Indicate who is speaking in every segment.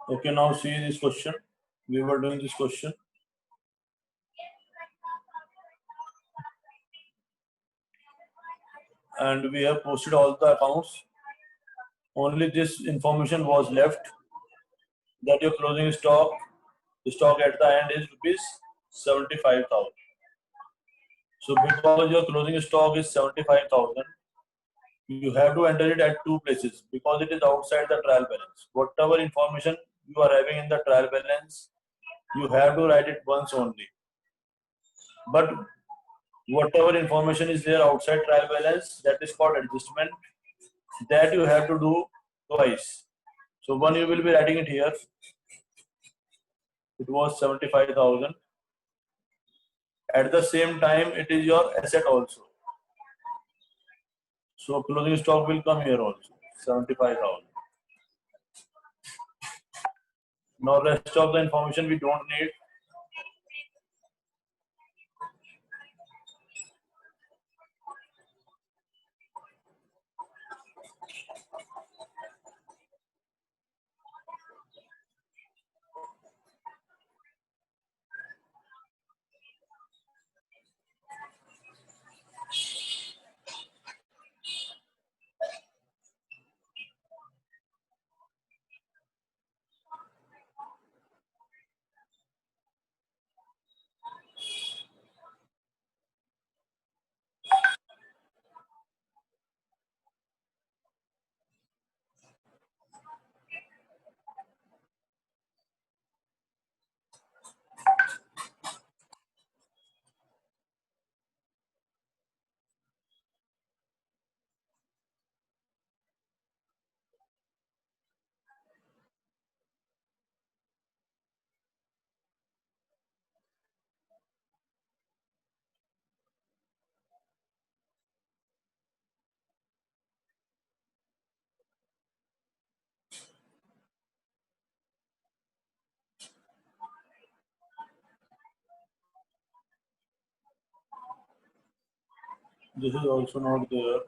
Speaker 1: Okay, now see this question. We were doing this question. And we have posted all the accounts. Only this information was left that your closing stock at the end is rupees 75,000. So because your closing stock is 75,000, you have to enter it at two places because it is outside the trial balance. Whatever information you are having in the trial balance, you have to write it once only. But whatever information is there outside trial balance, that is called adjustment, that you have to do twice. So one you will be writing it here. It was 75,000. At the same time, it is your asset also. So closing stock will come here also, 75,000. Now rest of the information we don't need. This is also not there.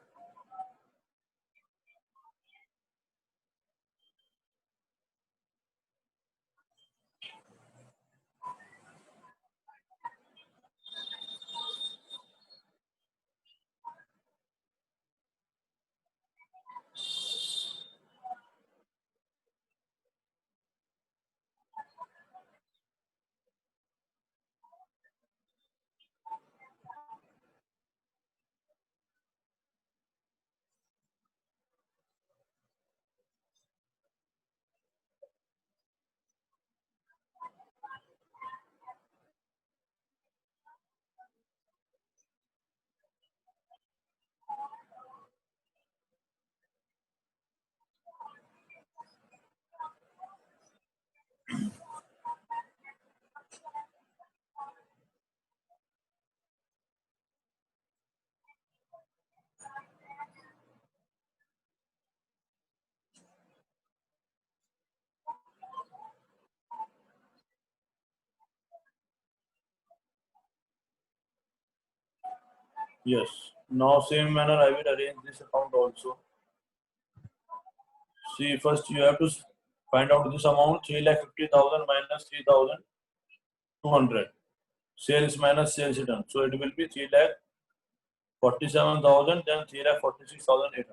Speaker 1: Yes. Now same manner I will arrange this account also. See, first you have to find out this amount, 3,50,000 minus 3,200. Sales minus sales return. So it will be 3,47,000, then 3,46,800.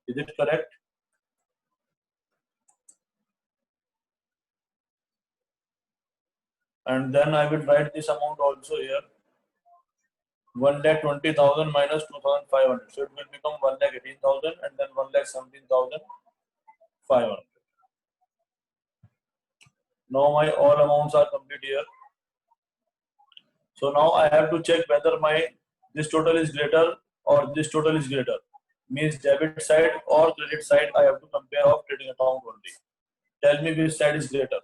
Speaker 1: Is it correct? And then I will write this amount also here. 1,20,000 minus 2,500. So it will become 1,18,000 and then 1,17,500. Now my all amounts are complete here. So now I have to check whether this total is greater or this total is greater. Means debit side or credit side, I have to compare of trading account only. Tell me which side is greater.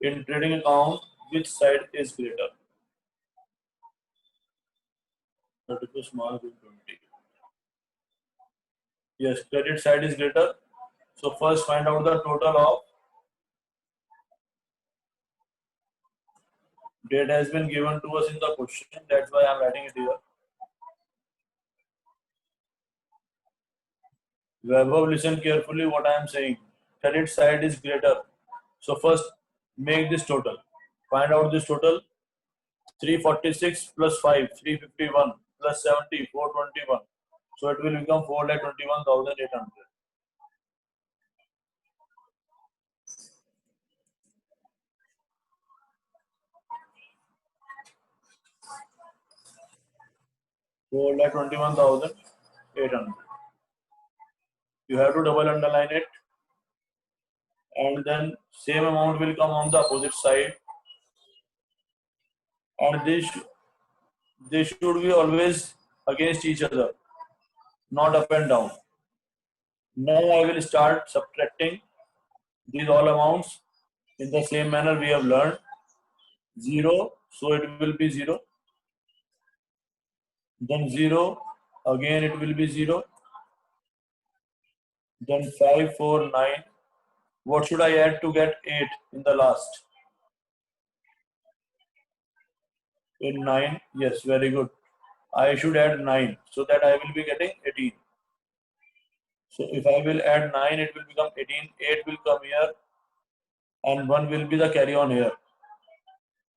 Speaker 1: In trading account, which side is greater? 32 small with 20. Yes, credit side is greater. So first find out the total of date has been given to us in the question. That's why I'm writing it here. Vaibhav, listen carefully what I am saying. credit side is greater. So first make this total. Find out this total. 346 plus 5, 351 plus 70, 421. So it will become 4,21,800. So like 21,800. You have to double underline it, and then same amount will come on the opposite side, and this should be always against each other, not up and down. Now I will start subtracting these all amounts in the same manner we have learned. 0, so it will be 0. Then 0, again it will be 0. Then 5, 4, 9. What should I add to get 8 in the last? In 9, yes, very good. I should add 9 so that I will be getting 18. So if I will add 9, it will become 18. 8 will come here, and 1 will be the carry on here.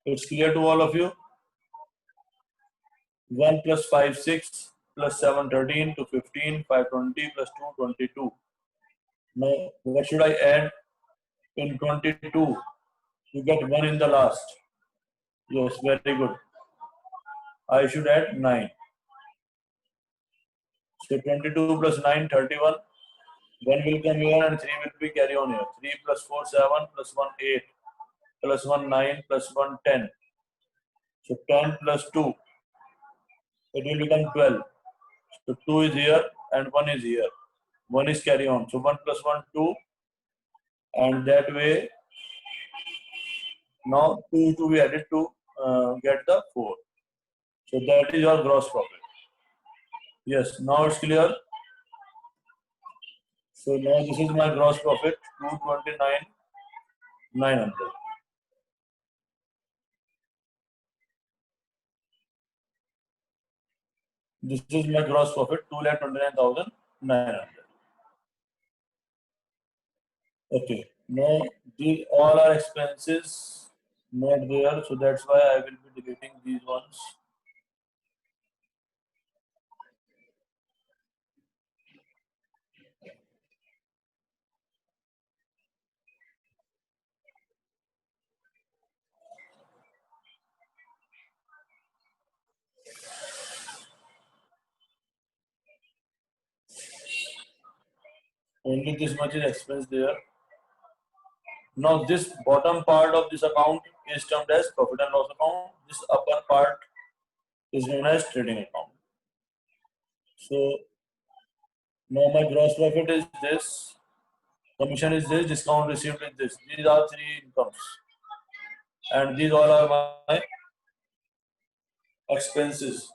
Speaker 1: It's clear to all of you? 1 plus 5, 6 plus 7, 13 to 15, 5, 20 plus 2, 22. Now, what should I add in 22? You get 1 in the last. Yes, very good. I should add 9. So 22 plus 9, 31. 1 will come here and 3 will be carry on here. 3 plus 4, 7 plus 1, 8 plus 1, 9 plus 1, 10. So 10 plus 2, it will become 12. So 2 is here and 1 is here. 1 is carry on. So 1 plus 1, 2. And that way, now 2 to be added to get the 4. So that is your gross profit. Yes, now it's clear. So now this is my gross profit, 229,900. This is my gross profit, 2,29,900. Okay, now these all are expenses not there, so that's why I will be deleting these ones. Only this much is expense there. Now this bottom part of this account is termed as profit and loss account. This upper part is known as trading account. So now my gross profit is this, commission is this, discount received is this. These are 3 incomes, and these all are my expenses.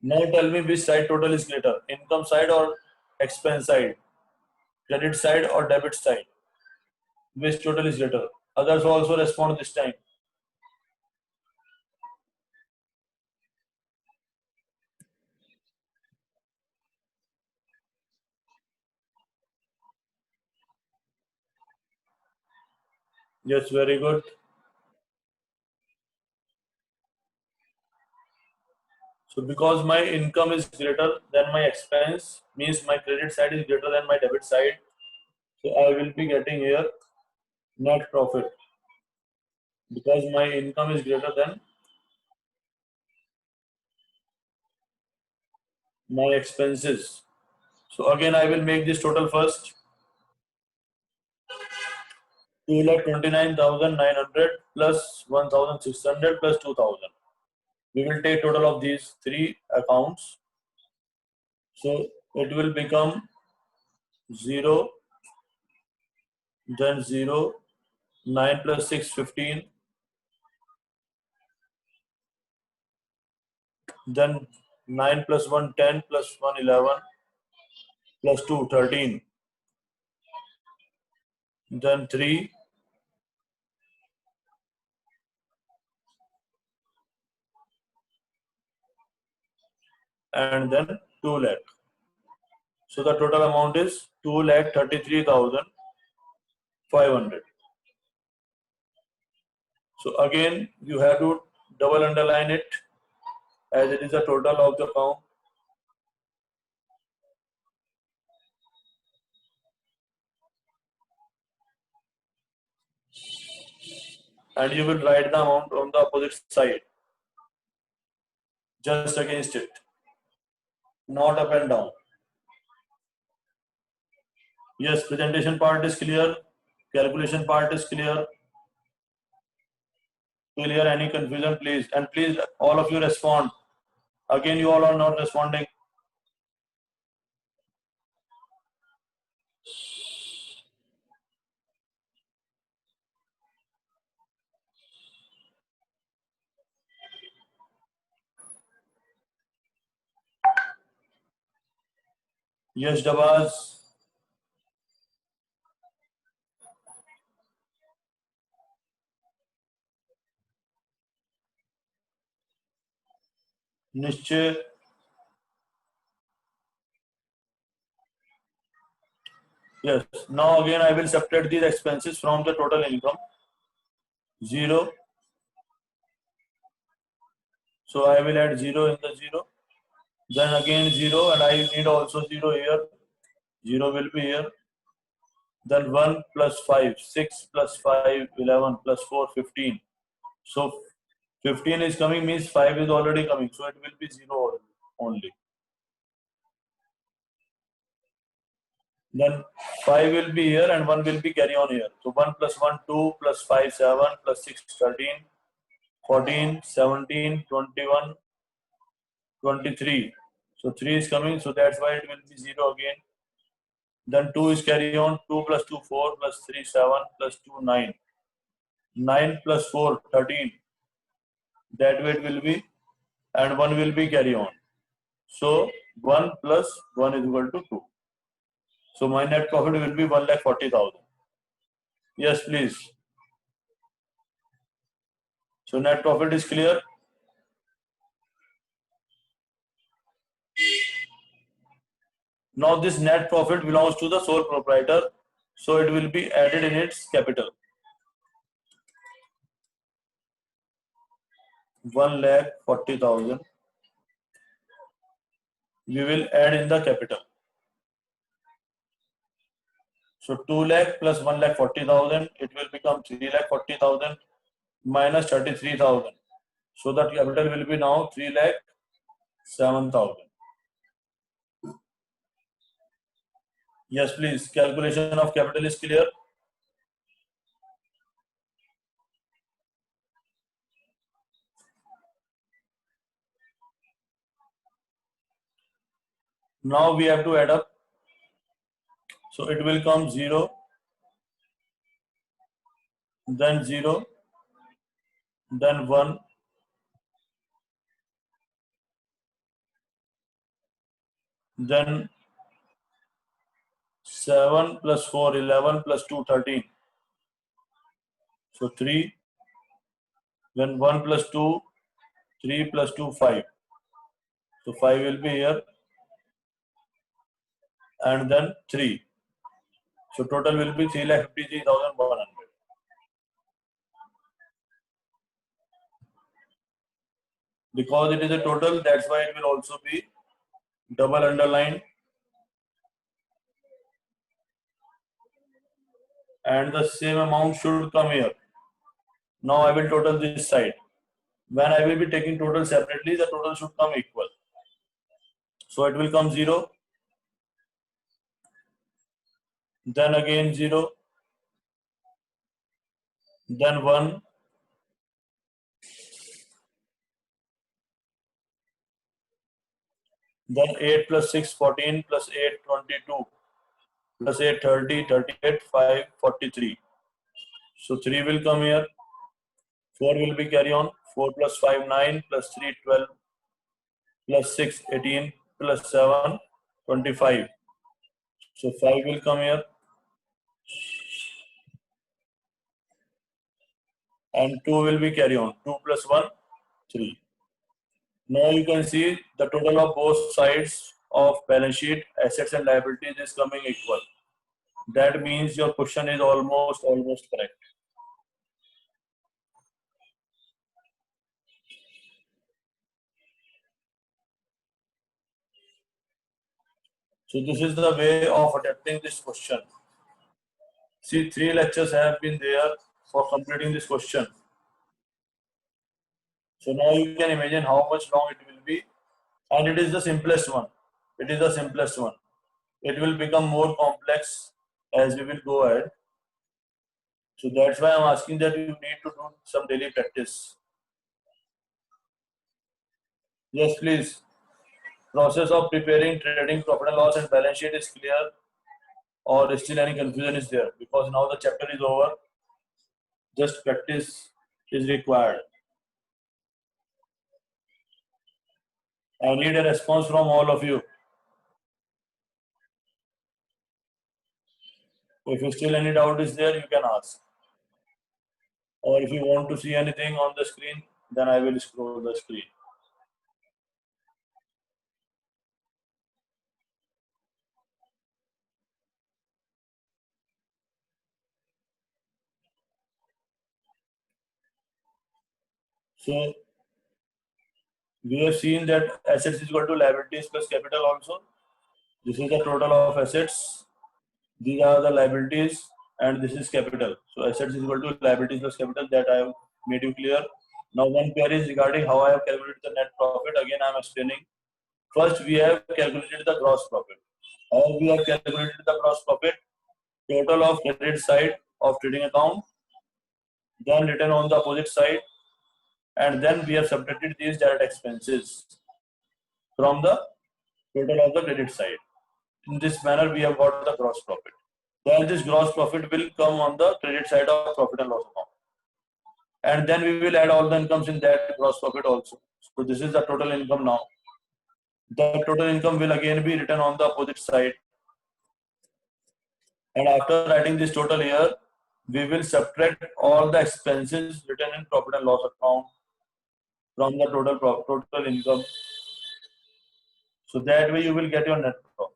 Speaker 1: Now tell me which side total is greater, income side or expense side, credit side or debit side. Which total is greater? Others also respond this time. Yes, very good. So because my income is greater than my expense, means my credit side is greater than my debit side. So I will be getting here net profit because my income is greater than my expenses. So again, I will make this total first. 2,29,900 plus 1,600 plus 2,000. We will take total of these 3 accounts. So it will become 0, then 0, 9 plus 6, 15, then 9 plus 1, 10 plus 1, 11, plus 2, 13, then 3, and then 2 lakh. So the total amount is 2,33,500. So again, you have to double underline it as it is the total of the account. And you will write the amount on the opposite side, just against it, not up and down. Yes, presentation part is clear, calculation part is clear. Clear any confusion, please, and please all of you respond. Again, you all are not responding. Yes, Dabaz. Nischay. Yes. Now again I will subtract these expenses from the total income. 0. So I will add 0 in the 0. Then again 0, and I need also 0 here. 0 will be here. Then 1 plus 5, 6 plus 5, 11 plus 4, 15. So 15 is coming, means 5 is already coming. So it will be 0 only. Then 5 will be here and 1 will be carry on here. So 1 plus 1, 2 plus 5, 7 plus 6, 13, 14, 17, 21, 23. So 3 is coming, so that's why it will be 0 again. Then 2 is carry on, 2 plus 2, 4 plus 3, 7 plus 2, 9. 9 plus 4, 13. That way it will be, and 1 will be carry on. So 1 plus 1 is equal to 2. So my net profit will be 1,40,000. Yes, please. So net profit is clear. Now this net profit belongs to the sole proprietor, so it will be added in its capital. 1,40,000. We will add in the capital. So 2 lakh plus 1,40,000, it will become 3,40,000 minus 33,000. So the capital will be now 3,07,000. Yes, please. Calculation of capital is clear. Now we have to add up. So it will come 0, then 0, then 1, then 7 plus 4, 11 plus 2, 13. So 3, then 1 plus 2, 3 plus 2, 5. So 5 will be here, and then 3. So total will be 3,53,100. Because it is a total, that's why it will also be double underlined. And the same amount should come here. Now I will total this side. When I will be taking total separately, the total should come equal. So it will come 0, then again 0, then 1, then 8 plus 6, 14 plus 8, 22 plus 8, 30, 38, 5, 43. So 3 will come here, 4 will be carry on, 4 plus 5, 9 plus 3, 12 plus 6, 18 plus 7, 25. So 5 will come here, and 2 will be carry on, 2 plus 1, 3. Now you can see the total of both sides of balance sheet, assets and liabilities is coming equal. That means your question is almost correct. So this is the way of attempting this question. See, 3 lectures have been there for completing this question. So now you can imagine how much long it will be, and it is the simplest one. It is the simplest one. It will become more complex as we will go ahead. So that's why I'm asking that you need to do some daily practice. Yes, please. Process of preparing trading profit and loss and balance sheet is clear, or still any confusion is there? Because now the chapter is over. Just practice is required. I need a response from all of you. If you still any doubt is there, you can ask. Or if you want to see anything on the screen, then I will scroll the screen. So we have seen that assets is equal to liabilities plus capital also. This is the total of assets. These are the liabilities and this is capital. So assets is equal to liabilities plus capital, that I have made you clear. Now one query is regarding how I have calculated the net profit. Again I am explaining. First we have calculated the gross profit. How we have calculated the gross profit? Total of credit side of trading account, then written on the opposite side, and then we have subtracted these direct expenses from the total of the credit side. In this manner we have got the gross profit. Then this gross profit will come on the credit side of profit and loss account, and then we will add all the incomes in that gross profit also. So this is the total income now. The total income will again be written on the opposite side, and after writing this total here, we will subtract all the expenses written in profit and loss account from the total income. So that way you will get your net profit.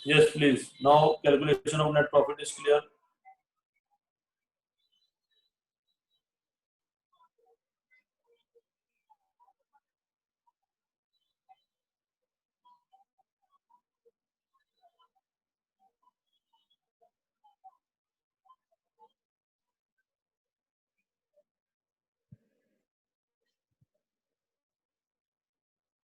Speaker 1: Yes, please. Now calculation of net profit is clear.